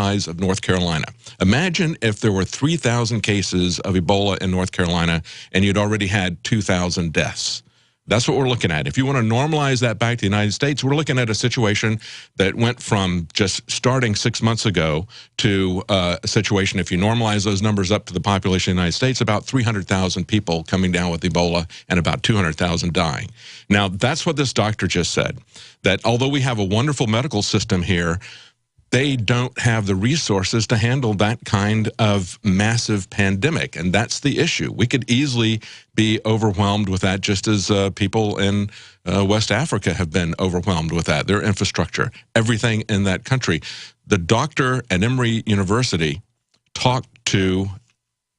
size of North Carolina. Imagine if there were 3,000 cases of Ebola in North Carolina and you'd already had 2,000 deaths. That's what we're looking at. If you want to normalize that back to the United States, we're looking at a situation that went from just starting 6 months ago to a situation, if you normalize those numbers up to the population of the United States, about 300,000 people coming down with Ebola and about 200,000 dying. Now, that's what this doctor just said, that although we have a wonderful medical system here, they don't have the resources to handle that kind of massive pandemic, and that's the issue. We could easily be overwhelmed with that, just as people in West Africa have been overwhelmed with that, their infrastructure, everything in that country. The doctor at Emory University talked to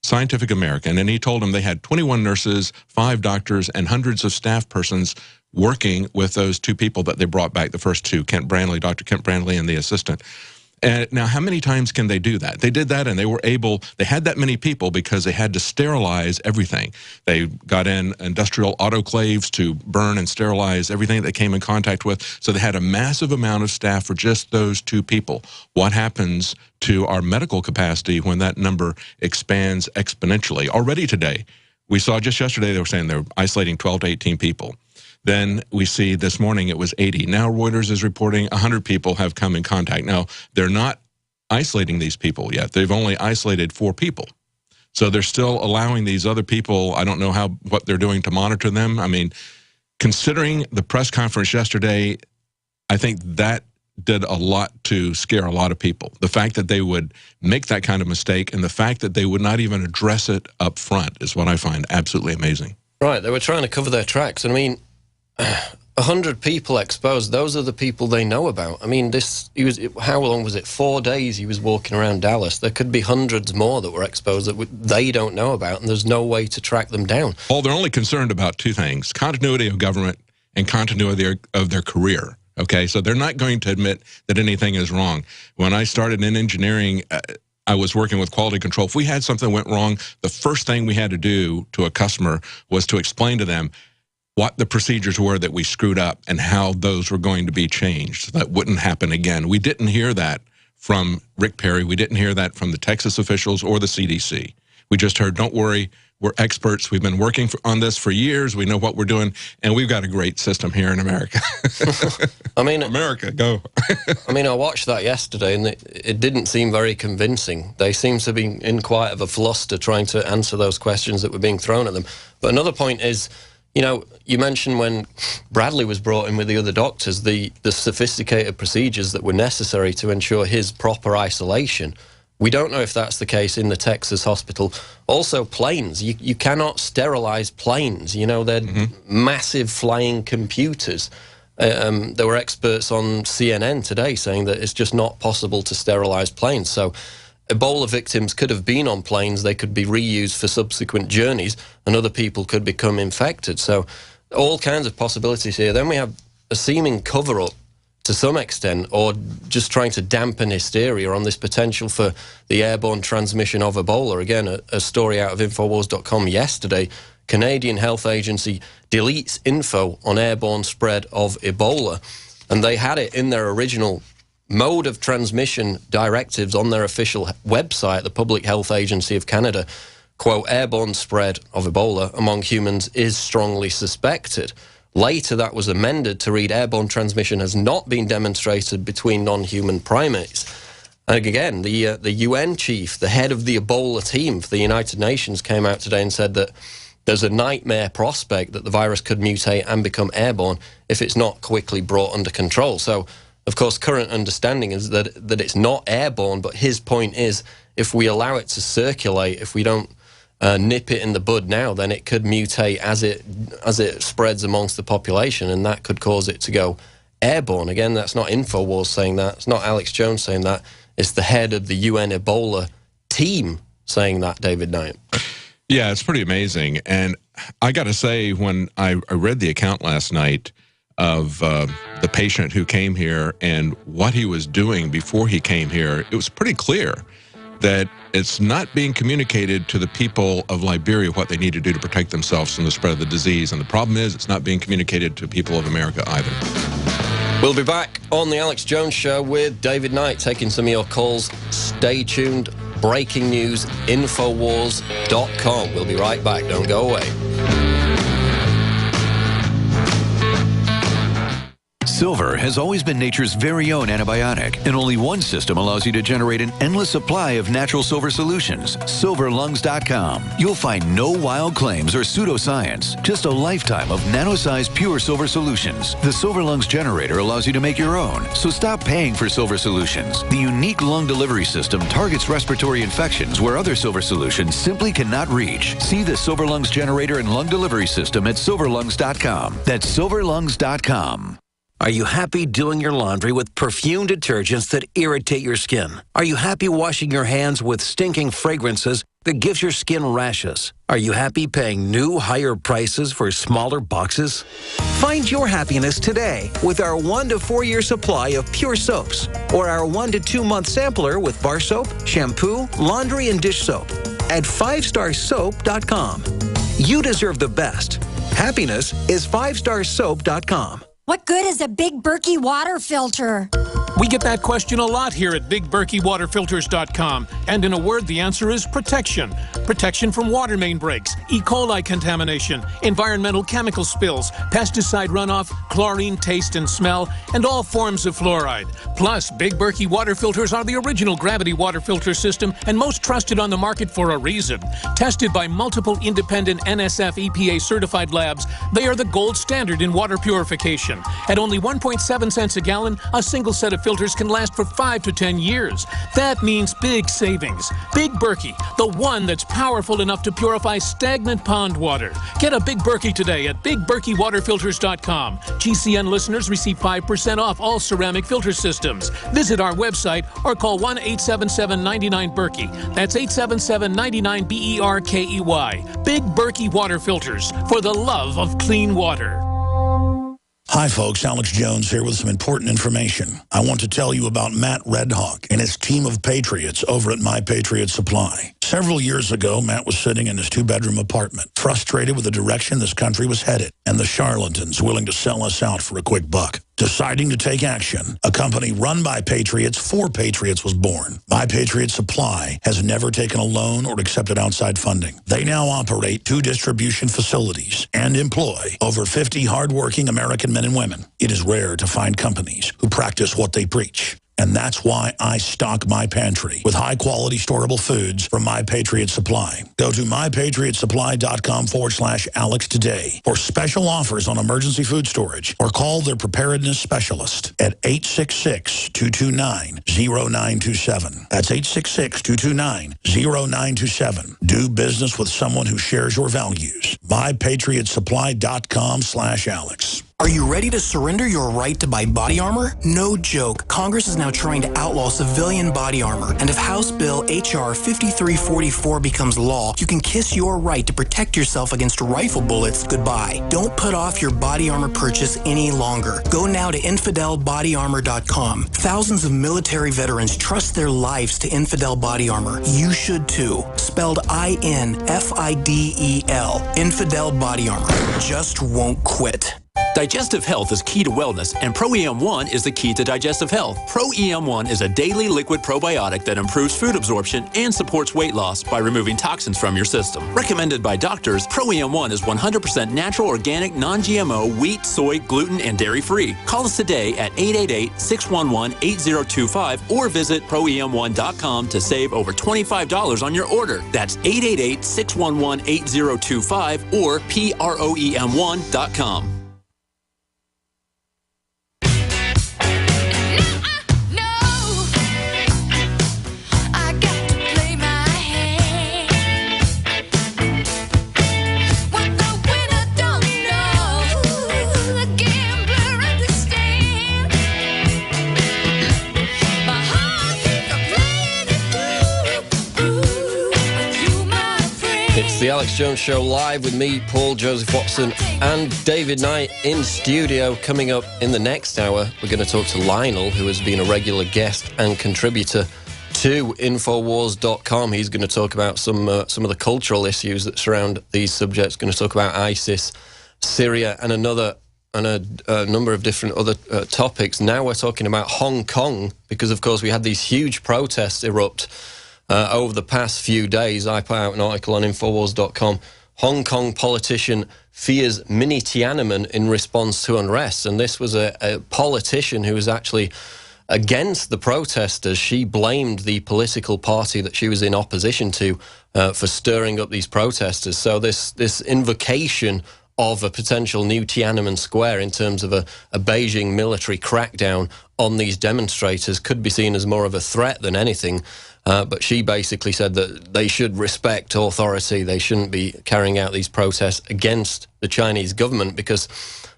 Scientific American, and he told them they had 21 nurses, 5 doctors, and hundreds of staff persons working with those 2 people that they brought back, the first 2, Kent Brandley, Dr. Kent Brandley, and the assistant. And now, how many times can they do that? They did that, and they were able, they had that many people because they had to sterilize everything. They got in industrial autoclaves to burn and sterilize everything they came in contact with. So they had a massive amount of staff for just those 2 people. What happens to our medical capacity when that number expands exponentially? Already today, we saw just yesterday, they were saying they're isolating 12 to 18 people. Then we see this morning it was 80. Now Reuters is reporting 100 people have come in contact. Now, they're not isolating these people yet. They've only isolated 4 people. So they're still allowing these other people, I don't know what they're doing to monitor them. I mean, considering the press conference yesterday, I think that did a lot to scare a lot of people. The fact that they would make that kind of mistake and the fact that they would not even address it up front is what I find absolutely amazing. Right, they were trying to cover their tracks. And I mean, 100 people exposed, those are the people they know about. I mean, how long was it? 4 days he was walking around Dallas. There could be hundreds more that were exposed that they don't know about, and there's no way to track them down. Well, they're only concerned about 2 things, continuity of government and continuity of their career. Okay, so they're not going to admit that anything is wrong. When I started in engineering, I was working with quality control. If we had something that went wrong, the first thing we had to do to a customer was to explain to them what the procedures were that we screwed up and how those were going to be changed so that wouldn't happen again. We didn't hear that from Rick Perry. We didn't hear that from the Texas officials or the CDC. We just heard, don't worry, we're experts. We've been working on this for years. We know what we're doing, and we've got a great system here in America. I mean, America, go. I mean, I watched that yesterday, and it didn't seem very convincing. They seem to be in quite of a fluster trying to answer those questions that were being thrown at them. But another point is, you know, you mentioned when Bradley was brought in with the other doctors, the sophisticated procedures that were necessary to ensure his proper isolation. We don't know if that's the case in the Texas hospital. Also, planes. You cannot sterilize planes. You know, they're massive flying computers. There were experts on CNN today saying that it's just not possible to sterilize planes. So Ebola victims could have been on planes, they could be reused for subsequent journeys, and other people could become infected. So all kinds of possibilities here. Then we have a seeming cover-up to some extent, or just trying to dampen hysteria on this potential for the airborne transmission of Ebola. Again, a story out of Infowars.com yesterday, Canadian Health Agency deletes info on airborne spread of Ebola. And they had it in their original mode of transmission directives on their official website, the Public Health Agency of Canada. Quote, airborne spread of Ebola among humans is strongly suspected. Later, that was amended to read airborne transmission has not been demonstrated between non-human primates. And again, the UN chief, the head of the Ebola team for the United Nations, came out today and said that there's a nightmare prospect that the virus could mutate and become airborne if it's not quickly brought under control. So, of course, current understanding is that it's not airborne, but his point is if we allow it to circulate, if we don't nip it in the bud now, then it could mutate as it spreads amongst the population, and that could cause it to go airborne. Again, that's not Infowars saying that. It's not Alex Jones saying that. It's the head of the UN Ebola team saying that, David Knight. Yeah, it's pretty amazing. And I got to say, when I read the account last night of the patient who came here and what he was doing before he came here, it was pretty clear that it's not being communicated to the people of Liberia what they need to do to protect themselves from the spread of the disease. And the problem is it's not being communicated to people of America either. We'll be back on the Alex Jones Show with David Knight taking some of your calls. Stay tuned. Breaking news, Infowars.com. We'll be right back. Don't go away. Silver has always been nature's very own antibiotic, and only one system allows you to generate an endless supply of natural silver solutions. Silverlungs.com. You'll find no wild claims or pseudoscience, just a lifetime of nano-sized pure silver solutions. The Silver Lungs generator allows you to make your own, so stop paying for silver solutions. The unique lung delivery system targets respiratory infections where other silver solutions simply cannot reach. See the Silver Lungs generator and lung delivery system at silverlungs.com. That's silverlungs.com. Are you happy doing your laundry with perfume detergents that irritate your skin? Are you happy washing your hands with stinking fragrances that gives your skin rashes? Are you happy paying new, higher prices for smaller boxes? Find your happiness today with our 1 to 4 year supply of pure soaps, or our 1 to 2 month sampler with bar soap, shampoo, laundry, and dish soap at 5starsoap.com. You deserve the best. Happiness is 5starsoap.com. What good is a Big Berkey water filter? We get that question a lot here at BigBerkeyWaterFilters.com. And in a word, the answer is protection. Protection from water main breaks, E. coli contamination, environmental chemical spills, pesticide runoff, chlorine taste and smell, and all forms of fluoride. Plus, Big Berkey water filters are the original gravity water filter system and most trusted on the market for a reason. Tested by multiple independent NSF EPA certified labs, they are the gold standard in water purification. At only 1.7 cents a gallon, a single set of filters can last for 5 to 10 years. That means big savings. Big Berkey, the one that's powerful enough to purify stagnant pond water. Get a Big Berkey today at BigBerkeyWaterFilters.com. GCN listeners receive 5% off all ceramic filter systems. Visit our website or call 1-877-99-BERKEY. That's 877-99-BERKEY. Big Berkey Water Filters, for the love of clean water. Hi folks, Alex Jones here with some important information. I want to tell you about Matt Redhawk and his team of patriots over at My Patriot Supply. Several years ago, Matt was sitting in his 2-bedroom apartment, frustrated with the direction this country was headed and the charlatans willing to sell us out for a quick buck. Deciding to take action, a company run by patriots for patriots was born. My Patriot Supply has never taken a loan or accepted outside funding. They now operate 2 distribution facilities and employ over 50 hardworking American men and women. It is rare to find companies who practice what they preach. And that's why I stock my pantry with high-quality storable foods from My Patriot Supply. Go to mypatriotsupply.com/Alex today for special offers on emergency food storage, or call their preparedness specialist at 866-229-0927. That's 866-229-0927. Do business with someone who shares your values. mypatriotsupply.com/Alex. Are you ready to surrender your right to buy body armor? No joke. Congress is now trying to outlaw civilian body armor. And if House Bill H.R. 5344 becomes law, you can kiss your right to protect yourself against rifle bullets goodbye. Don't put off your body armor purchase any longer. Go now to InfidelBodyArmor.com. Thousands of military veterans trust their lives to Infidel Body Armor. You should too. Spelled INFIDEL. Infidel Body Armor. Just won't quit. Digestive health is key to wellness, and Pro-EM1 is the key to digestive health. Pro-EM1 is a daily liquid probiotic that improves food absorption and supports weight loss by removing toxins from your system. Recommended by doctors, Pro-EM1 is 100% natural, organic, non-GMO, wheat, soy, gluten, and dairy-free. Call us today at 888-611-8025 or visit ProEM1.com to save over $25 on your order. That's 888-611-8025 or PROEM1.com. It's the Alex Jones Show live with me, Paul Joseph Watson, and David Knight in studio. Coming up in the next hour, we're going to talk to Lionel, who has been a regular guest and contributor to Infowars.com. He's going to talk about some of the cultural issues that surround these subjects. Going to talk about ISIS, Syria, and another and a number of different other topics. Now we're talking about Hong Kong, because, of course, we had these huge protests erupt over the past few days. I put out an article on Infowars.com. Hong Kong politician fears mini Tiananmen in response to unrest. And this was a politician who was actually against the protesters. She blamed the political party that she was in opposition to for stirring up these protesters. So this invocation of a potential new Tiananmen Square in terms of a Beijing military crackdown on these demonstrators could be seen as more of a threat than anything. But she basically said that they should respect authority. They shouldn't be carrying out these protests against the Chinese government, because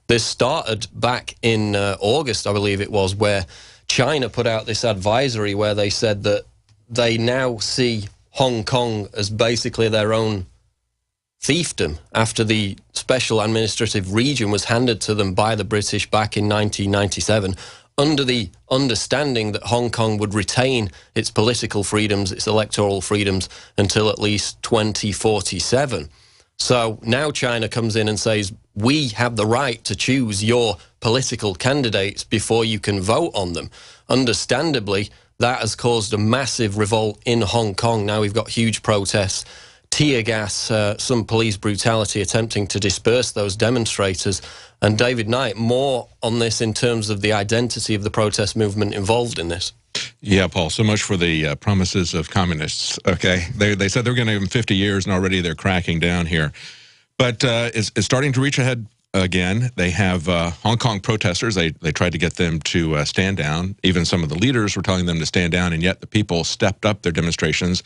this started back in August, I believe it was, where China put out this advisory where they said that they now see Hong Kong as basically their own fiefdom after the special administrative region was handed to them by the British back in 1997, under the understanding that Hong Kong would retain its political freedoms, its electoral freedoms, until at least 2047. So now China comes in and says, we have the right to choose your political candidates before you can vote on them. Understandably, that has caused a massive revolt in Hong Kong. Now we've got huge protests, tear gas, some police brutality attempting to disperse those demonstrators. And David Knight, more on this in terms of the identity of the protest movement involved in this. Yeah, Paul, so much for the promises of communists, okay? They said they were going to give them 50 years, and already they're cracking down here. But it's starting to reach ahead again. They have Hong Kong protesters. They tried to get them to stand down. Even some of the leaders were telling them to stand down, and yet the people stepped up their demonstrations.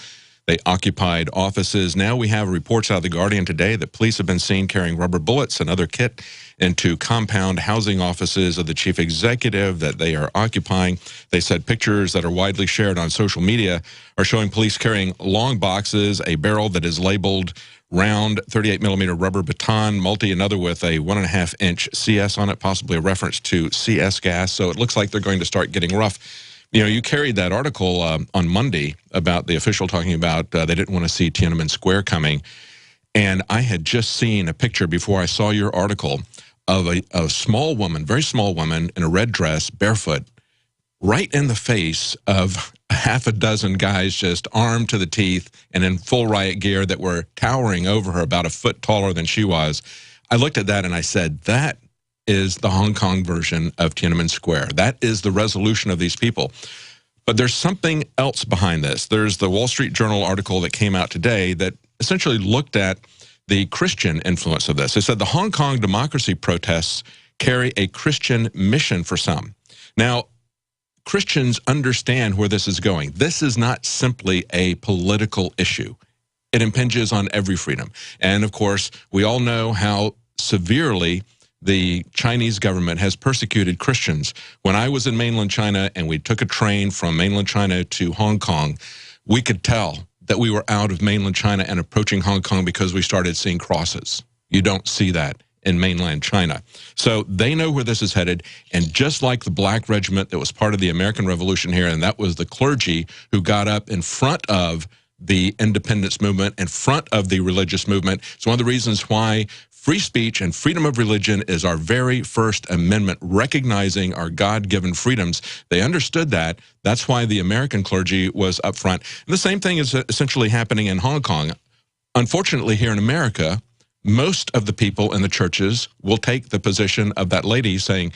They occupied offices. Now we have reports out of The Guardian today that police have been seen carrying rubber bullets and other kit into compound housing offices of the chief executive that they are occupying. They said pictures that are widely shared on social media are showing police carrying long boxes, a barrel that is labeled round 38mm rubber baton, multi another with a 1.5-inch CS on it, possibly a reference to CS gas. So it looks like they're going to start getting rough. You know, you carried that article on Monday about the official talking about they didn't want to see Tiananmen Square coming. And I had just seen a picture before I saw your article of a small woman, very small woman in a red dress, barefoot, right in the face of half a dozen guys just armed to the teeth and in full riot gear that were towering over her, about a foot taller than she was. I looked at that and I said, that is the Hong Kong version of Tiananmen Square. That is the resolution of these people. But there's something else behind this. There's the Wall Street Journal article that came out today that essentially looked at the Christian influence of this. It said the Hong Kong democracy protests carry a Christian mission for some. Now, Christians understand where this is going. This is not simply a political issue. It impinges on every freedom. And of course, we all know how severely the Chinese government has persecuted Christians. When I was in mainland China and we took a train from mainland China to Hong Kong, we could tell that we were out of mainland China and approaching Hong Kong because we started seeing crosses. You don't see that in mainland China. So they know where this is headed, and just like the Black Regiment that was part of the American Revolution here, and that was the clergy who got up in front of the independence movement, in front of the religious movement. It's one of the reasons why free speech and freedom of religion is our very first amendment, recognizing our God-given freedoms. They understood that. That's why the American clergy was up front. And the same thing is essentially happening in Hong Kong. Unfortunately, here in America, most of the people in the churches will take the position of that lady saying,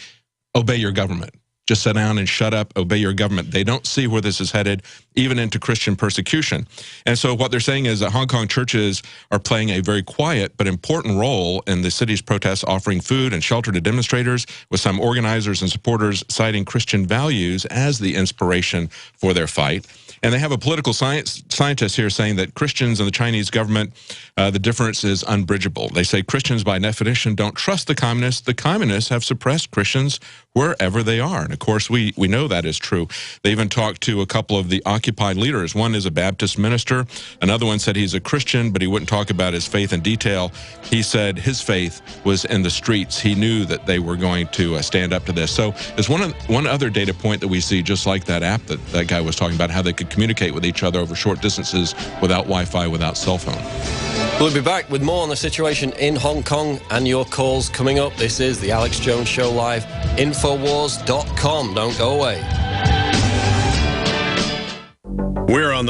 obey your government. Just sit down and shut up, obey your government. They don't see where this is headed, even into Christian persecution. And so what they're saying is that Hong Kong churches are playing a very quiet but important role in the city's protests, offering food and shelter to demonstrators, with some organizers and supporters citing Christian values as the inspiration for their fight. And they have a political scientist here saying that Christians and the Chinese government, the difference is unbridgeable. They say Christians, by definition, don't trust the communists. The communists have suppressed Christians wherever they are. And of course, we know that is true. They even talked to a couple of the Occupy leaders. One is a Baptist minister. Another one said he's a Christian, but he wouldn't talk about his faith in detail. He said his faith was in the streets. He knew that they were going to stand up to this. So there's one other data point that we see, just like that app that guy was talking about, how they could communicate with each other over short distances without Wi-Fi, without cell phone. We'll be back with more on the situation in Hong Kong and your calls coming up. This is the Alex Jones Show Live, Infowars.com. Don't go away. We're on the